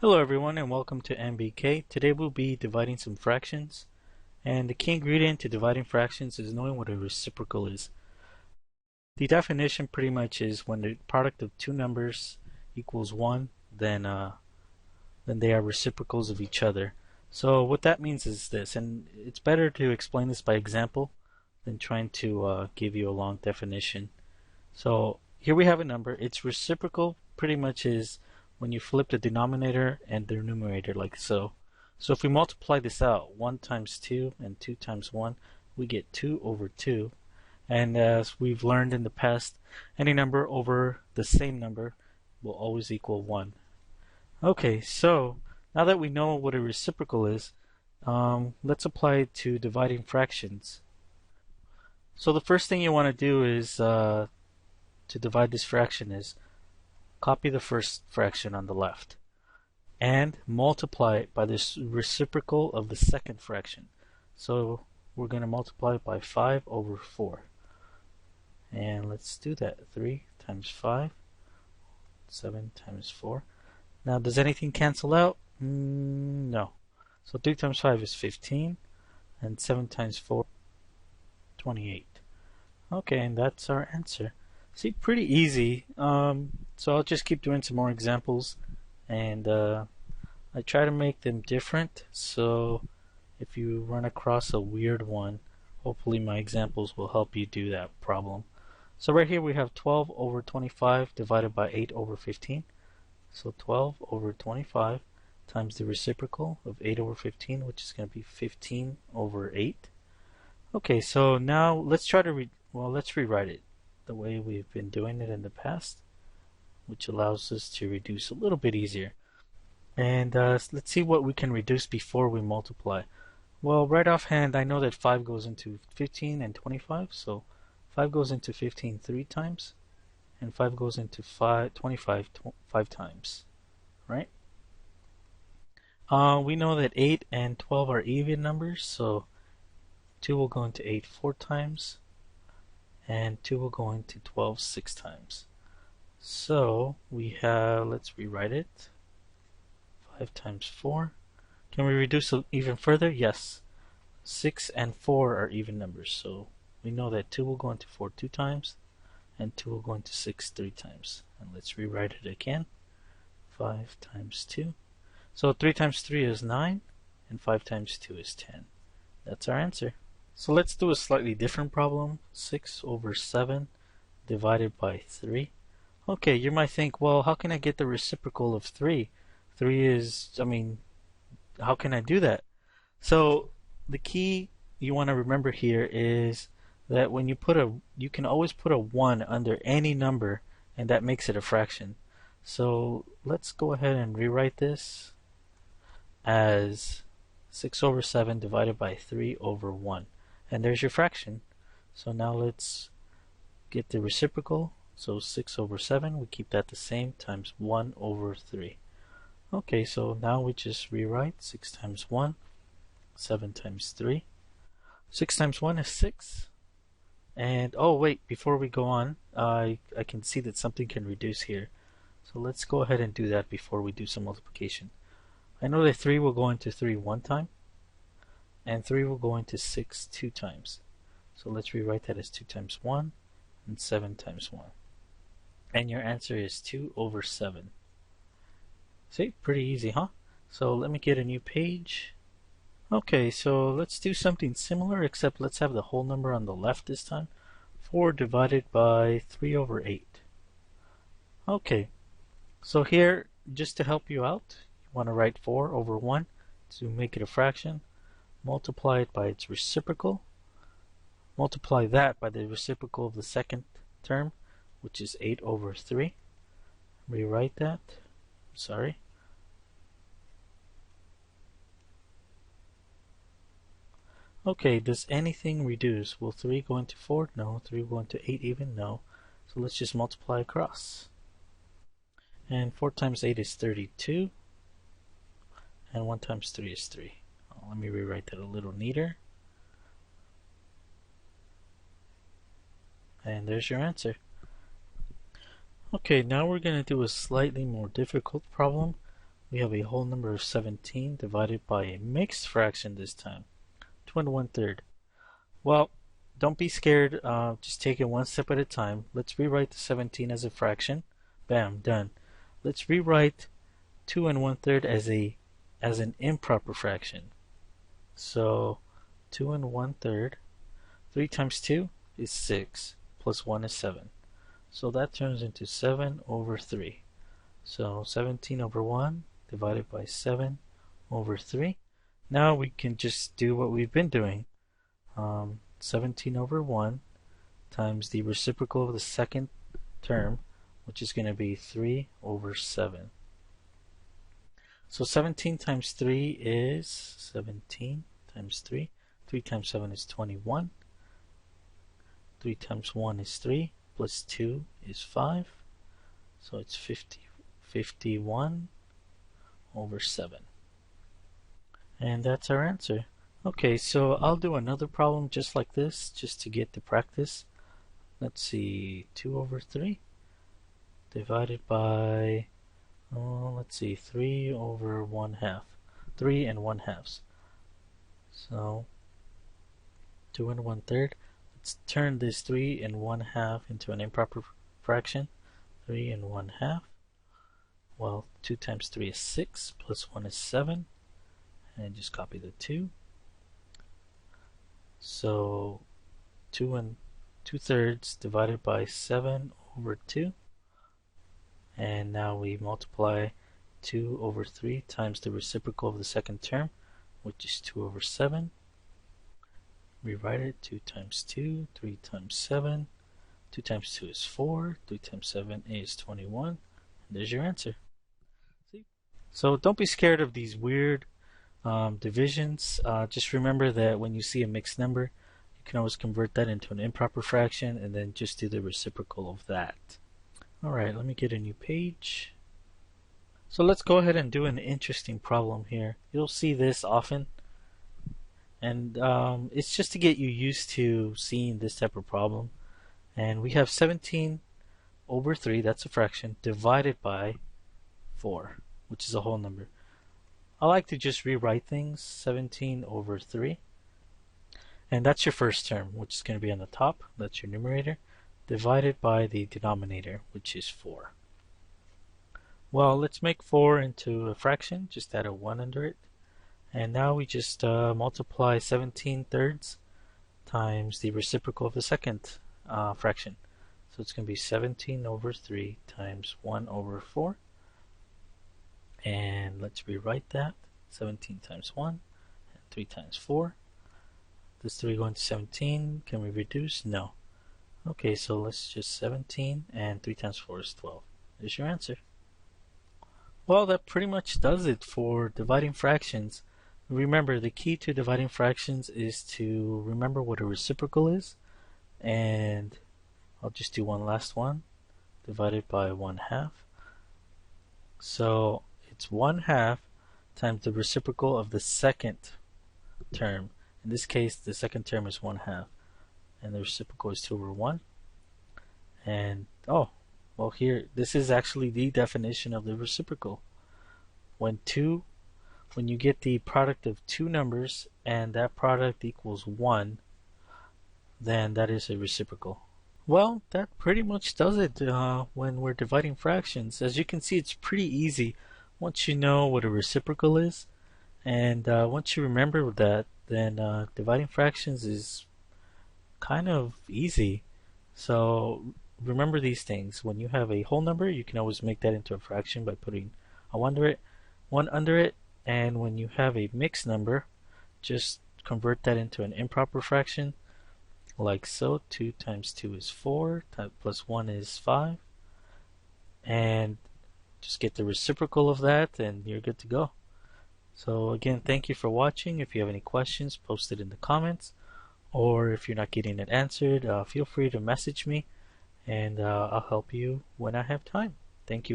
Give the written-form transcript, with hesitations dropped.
Hello everyone and welcome to MBK. Today we'll be dividing some fractions, and the key ingredient to dividing fractions is knowing what a reciprocal is. The definition pretty much is when the product of two numbers equals 1, then they are reciprocals of each other. So what that means is this, and it's better to explain this by example than trying to give you a long definition. So here we have a number. Its reciprocal pretty much is when you flip the denominator and the numerator like so. So if we multiply this out, 1 times 2 and 2 times 1, we get 2 over 2. And as we've learned in the past, any number over the same number will always equal 1. Okay, so now that we know what a reciprocal is, let's apply it to dividing fractions. So the first thing you want to do is to divide this fraction is copy the first fraction on the left and multiply it by the reciprocal of the second fraction. So we're going to multiply it by 5 over 4. And let's do that. 3 times 5, 7 times 4. Now does anything cancel out? No. So 3 times 5 is 15 and 7 times 4, 28. Okay, and that's our answer. See, pretty easy. So I'll just keep doing some more examples, and I try to make them different. So if you run across a weird one, hopefully my examples will help you do that problem. So right here we have 12 over 25 divided by 8 over 15. So 12 over 25 times the reciprocal of 8 over 15, which is going to be 15 over 8. Okay, so now let's try to let's rewrite it the way we've been doing it in the past, which allows us to reduce a little bit easier. And let's see what we can reduce before we multiply. Well, right offhand, I know that 5 goes into 15 and 25, so 5 goes into 15 3 times, and 5 goes into 25 5 times, right? We know that 8 and 12 are even numbers, so 2 will go into 8 4 times, and 2 will go into 12 6 times. So we have, let's rewrite it, 5 times 4. Can we reduce it even further? Yes. 6 and 4 are even numbers, so we know that 2 will go into 4 2 times, and 2 will go into 6 3 times. And let's rewrite it again. 5 times 2. So 3 times 3 is 9, and 5 times 2 is 10. That's our answer. So let's do a slightly different problem. 6 over 7 divided by 3. Okay, you might think, well, how can I get the reciprocal of 3? 3 is, how can I do that? So the key you want to remember here is that when you can always put a 1 under any number, and that makes it a fraction. So let's go ahead and rewrite this as 6 over 7 divided by 3 over 1. And there's your fraction. So now let's get the reciprocal. So 6 over 7, we keep that the same, times 1 over 3. Okay, so now we just rewrite 6 times 1, 7 times 3. 6 times 1 is 6. And, oh wait, before we go on, I can see that something can reduce here. So let's go ahead and do that before we do some multiplication. I know that 3 will go into 3 one time, and 3 will go into 6 2 times. So let's rewrite that as 2 times 1 and 7 times 1. And your answer is 2 over 7. See, pretty easy, huh? So let me get a new page. Okay, so let's do something similar, except let's have the whole number on the left this time. 4 divided by 3 over 8. Okay, so here, just to help you out, you want to write 4 over 1 to make it a fraction. Multiply it by its reciprocal. Multiply that by the reciprocal of the second term, which is 8 over 3. Rewrite that. Sorry. Okay, does anything reduce? Will 3 go into 4? No. 3 will go into 8 even? No. So let's just multiply across. And 4 times 8 is 32. And 1 times 3 is 3. Let me rewrite that a little neater. And there's your answer. Okay, now we're going to do a slightly more difficult problem. we have a whole number of 17 divided by a mixed fraction this time, 2 and 1/3. Well, don't be scared, just take it one step at a time. Let's rewrite the 17 as a fraction. Bam, done. Let's rewrite 2 and 1/3 as an improper fraction. So 2 and 1/3, 3 times 2 is 6, plus 1 is 7. So that turns into 7 over 3. So 17 over 1 divided by 7 over 3. Now we can just do what we've been doing. 17 over 1 times the reciprocal of the second term, which is going to be 3 over 7. So 17 times 3 is 17 times 3. 3 times 7 is 21. 3 times 1 is 3, plus 2 is 5. So it's 51 over 7. And that's our answer. Okay, so I'll do another problem just like this, just to get the practice. Let's see, 2 over 3 divided by, let's see, 3 over 1/2. 3 and 1/2. So 2 and 1/3. Let's turn this 3 and 1/2 into an improper fraction. 3 and 1/2. Well, 2 times 3 is 6, plus 1 is 7. And just copy the 2. So 2 and 2/3 divided by 7 over 2. And now we multiply 2 over 3 times the reciprocal of the second term, which is 2 over 7. Rewrite it, 2 times 2, 3 times 7. 2 times 2 is 4, 3 times 7 is 21. And there's your answer. See? So don't be scared of these weird divisions. Just remember that when you see a mixed number, you can always convert that into an improper fraction and then just do the reciprocal of that. Alright, let me get a new page. So let's go ahead and do an interesting problem here. You'll see this often. And it's just to get you used to seeing this type of problem. And we have 17 over 3, that's a fraction, divided by 4, which is a whole number. I like to just rewrite things, 17 over 3. And that's your first term, which is going to be on the top. That's your numerator. Divided by the denominator, which is 4. Well, let's make 4 into a fraction. Just add a 1 under it. And now we just multiply 17/3 times the reciprocal of the second fraction. So it's going to be 17 over 3 times 1 over 4. And let's rewrite that. 17 times 1 and 3 times 4. Does 3 go into 17? Can we reduce? No. Okay, so let's just 17 and 3 times 4 is 12. There's your answer. Well, that pretty much does it for dividing fractions. Remember, the key to dividing fractions is to remember what a reciprocal is. And I'll just do one last one. Divided by 1/2. So it's 1/2 times the reciprocal of the second term. In this case, the second term is 1/2. And the reciprocal is 2 over 1. And, oh, well here, this is actually the definition of the reciprocal. When you get the product of two numbers and that product equals 1, then that is a reciprocal. Well, that pretty much does it when we're dividing fractions. As you can see, it's pretty easy once you know what a reciprocal is. And once you remember that, then dividing fractions is kind of easy. So remember these things. When you have a whole number, you can always make that into a fraction by putting a 1 under it. And when you have a mixed number, just convert that into an improper fraction, like so. 2 times 2 is 4, plus 1 is 5. And just get the reciprocal of that, and you're good to go. So again, thank you for watching. If you have any questions, post it in the comments. Or if you're not getting it answered, feel free to message me, and I'll help you when I have time. Thank you.